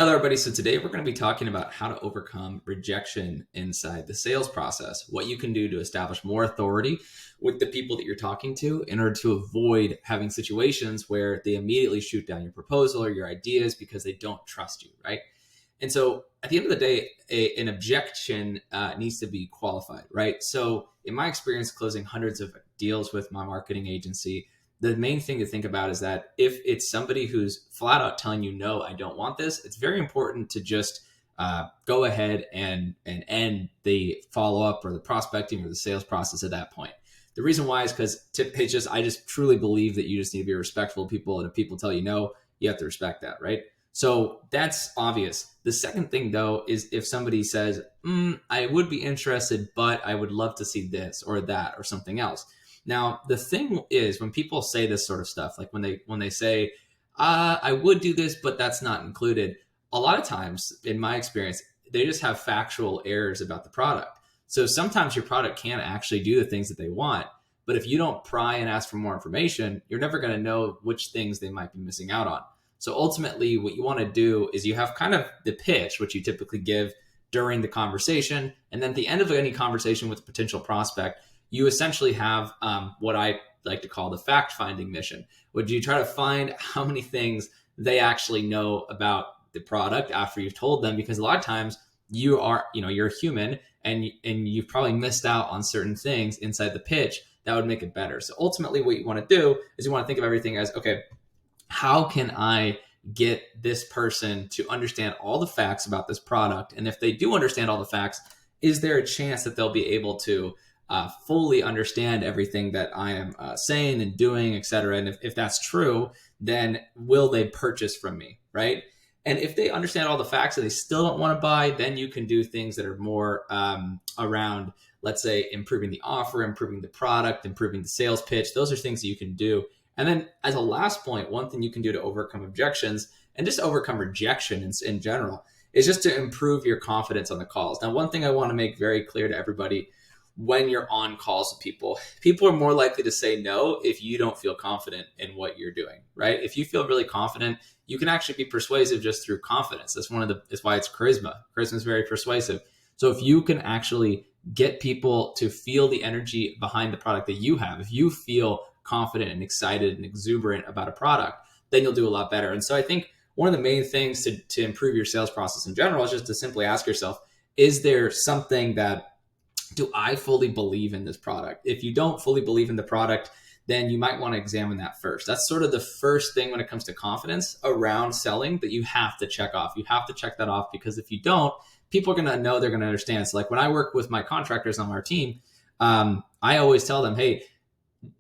Hello, everybody. So today we're going to be talking about how to overcome rejection inside the sales process, what you can do to establish more authority with the people that you're talking to in order to avoid having situations where they immediately shoot down your proposal or your ideas because they don't trust you, right? And so at the end of the day, an objection needs to be qualified, right? So in my experience closing hundreds of deals with my marketing agency, the main thing to think about is that if it's somebody who's flat out telling you, no, I don't want this, it's very important to just go ahead and end the follow up or the prospecting or the sales process at that point. The reason why is because I just truly believe that you just need to be respectful of people. And if people tell you no, you have to respect that, right? So that's obvious. The second thing, though, is if somebody says, I would be interested, but I would love to see this or that or something else. Now, the thing is, when people say this sort of stuff, like when they say, I would do this, but that's not included, a lot of times, in my experience, they just have factual errors about the product. So sometimes your product can't actually do the things that they want. But if you don't pry and ask for more information, you're never going to know which things they might be missing out on. So ultimately, what you want to do is you have kind of the pitch, which you typically give during the conversation. And then at the end of any conversation with a potential prospect, you essentially have what I like to call the fact-finding mission. Would you try to find how many things they actually know about the product after you've told them? Because a lot of times you're a human and you've probably missed out on certain things inside the pitch that would make it better. So ultimately what you want to do is you want to think of everything as, okay, how can I get this person to understand all the facts about this product? And if they do understand all the facts, is there a chance that they'll be able to fully understand everything that I am saying and doing, et cetera? And if that's true, then will they purchase from me, right? And if they understand all the facts and they still don't want to buy, then you can do things that are more around, let's say, improving the offer, improving the product, improving the sales pitch. Those are things that you can do. And then as a last point, one thing you can do to overcome objections and just overcome rejection in general is just to improve your confidence on the calls. Now, one thing I want to make very clear to everybody: when you're on calls with people are more likely to say no if you don't feel confident in what you're doing, right? If you feel really confident, you can actually be persuasive just through confidence. That's why it's charisma. Charisma is very persuasive. So if you can actually get people to feel the energy behind the product that you have, if you feel confident and excited and exuberant about a product, then you'll do a lot better. And so I think one of the main things to improve your sales process in general is just to simply ask yourself, is there something that, do I fully believe in this product? If you don't fully believe in the product, then you might want to examine that first. That's sort of the first thing when it comes to confidence around selling that you have to check off. You have to check that off, because if you don't, people are going to know, they're going to understand. So like when I work with my contractors on our team, I always tell them, hey,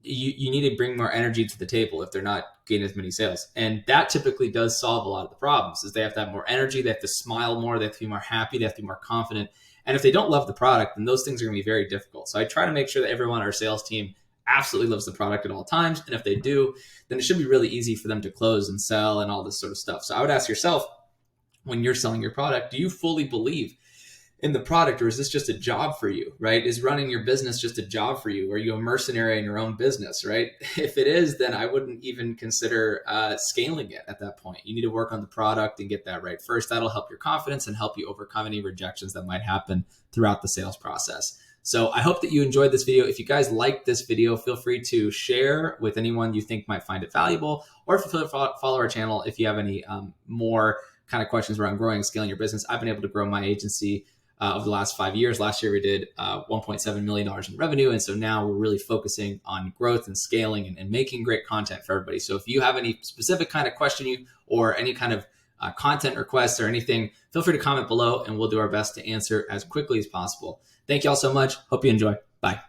you need to bring more energy to the table if they're not getting as many sales. And that typically does solve a lot of the problems. Is they have to have more energy, they have to smile more, they have to be more happy, they have to be more confident. And if they don't love the product, then those things are going to be very difficult. So I try to make sure that everyone on our sales team absolutely loves the product at all times. And if they do, then it should be really easy for them to close and sell and all this sort of stuff. So I would ask yourself, when you're selling your product, do you fully believe in the product, or is this just a job for you, right? Is running your business just a job for you? Are you a mercenary in your own business, right? If it is, then I wouldn't even consider scaling it at that point. You need to work on the product and get that right first. That'll help your confidence and help you overcome any rejections that might happen throughout the sales process. So I hope that you enjoyed this video. If you guys liked this video, feel free to share with anyone you think might find it valuable, or if you follow our channel, if you have any more kind of questions around growing and scaling your business. I've been able to grow my agency over the last 5 years. Last year, we did $1.7 million in revenue. And so now we're really focusing on growth and scaling and making great content for everybody. So if you have any specific kind of question or any kind of content requests or anything, feel free to comment below and we'll do our best to answer as quickly as possible. Thank you all so much. Hope you enjoy. Bye.